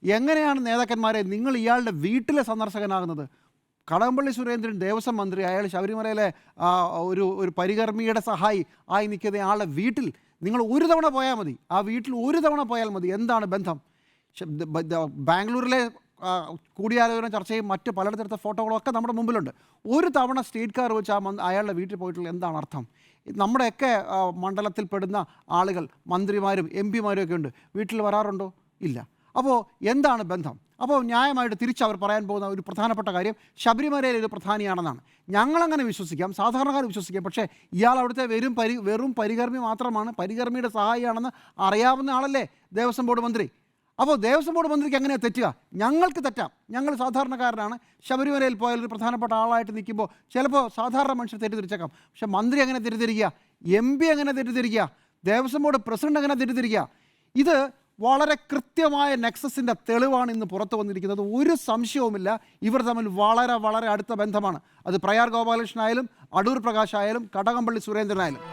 എങ്ങനെയാണ് നേതാക്കന്മാരെ നിങ്ങൾ ഇയാളുടെ വീട്ടിലെ സന്ദർശകനാകുന്നത്? കടകംപള്ളി സുരേന്ദ്രൻ ദേവസ്വം മന്ത്രി, അയാൾ ശബരിമലയിലെ ഒരു പരികർമ്മിയുടെ സഹായി ആയി നിൽക്കുന്ന ആളുടെ വീട്ടിൽ നിങ്ങൾ ഒരു തവണ പോയാൽ മതി. ആ വീട്ടിൽ ഒരു തവണ പോയാൽ മതി. എന്താണ് ബന്ധം? ബാംഗ്ലൂരിലെ കൂടിയാലോചന ചർച്ചയും മറ്റ് പലയിടത്തെടുത്ത ഫോട്ടോകളൊക്കെ നമ്മുടെ മുമ്പിലുണ്ട്. ഒരു തവണ സ്റ്റേറ്റ് കാർ വെച്ച് അയാളുടെ വീട്ടിൽ പോയിട്ടുള്ള എന്താണ് അർത്ഥം? നമ്മുടെയൊക്കെ മണ്ഡലത്തിൽപ്പെടുന്ന ആളുകൾ, മന്ത്രിമാരും എം പിമാരും ഒക്കെ ഉണ്ട്, വീട്ടിൽ വരാറുണ്ടോ? ഇല്ല. അപ്പോൾ എന്താണ് ബന്ധം? അപ്പോൾ ന്യായമായിട്ട് തിരിച്ച് അവർ പറയാൻ പോകുന്ന ഒരു പ്രധാനപ്പെട്ട കാര്യം ശബരിമലയിൽ ഇത് പ്രധാനിയാണെന്നാണ്. ഞങ്ങളങ്ങനെ വിശ്വസിക്കാം, സാധാരണക്കാർ വിശ്വസിക്കാം. പക്ഷേ ഇയാൾ അവിടുത്തെ വെറും പരികർമ്മി മാത്രമാണ്, പരികർമ്മിയുടെ സഹായിയാണെന്ന് അറിയാവുന്ന ആളല്ലേ ദേവസ്വം ബോർഡ് മന്ത്രി. അപ്പോൾ ദേവസ്വം ബോർഡ് മന്ത്രിക്ക് എങ്ങനെയാണ് തെറ്റുക? ഞങ്ങൾക്ക് തെറ്റാം. ഞങ്ങൾ സാധാരണക്കാരനാണ്. ശബരിമലയിൽ പോയാൽ ഒരു പ്രധാനപ്പെട്ട ആളായിട്ട് നിൽക്കുമ്പോൾ ചിലപ്പോൾ സാധാരണ മനുഷ്യർ തെറ്റിദ്ധരിച്ചേക്കാം. പക്ഷേ മന്ത്രി എങ്ങനെ തെറ്റിദ്ധരിക്കുക? എം പി എങ്ങനെ തെറ്റിദ്ധരിക്കുക? ദേവസ്വം ബോർഡ് പ്രസിഡന്റ് എങ്ങനെ തെറ്റിദ്ധരിക്കുക? ഇത് വളരെ കൃത്യമായ നെക്സസിൻ്റെ തെളിവാണ് ഇന്ന് പുറത്തു വന്നിരിക്കുന്നത്. ഒരു സംശയവുമില്ല, ഇവർ തമ്മിൽ വളരെ വളരെ അടുത്ത ബന്ധമാണ്. അത് പ്രയാർ ഗോപാലകൃഷ്ണനായാലും അടൂർ പ്രകാശ് ആയാലും കടകംപള്ളി സുരേന്ദ്രനായാലും.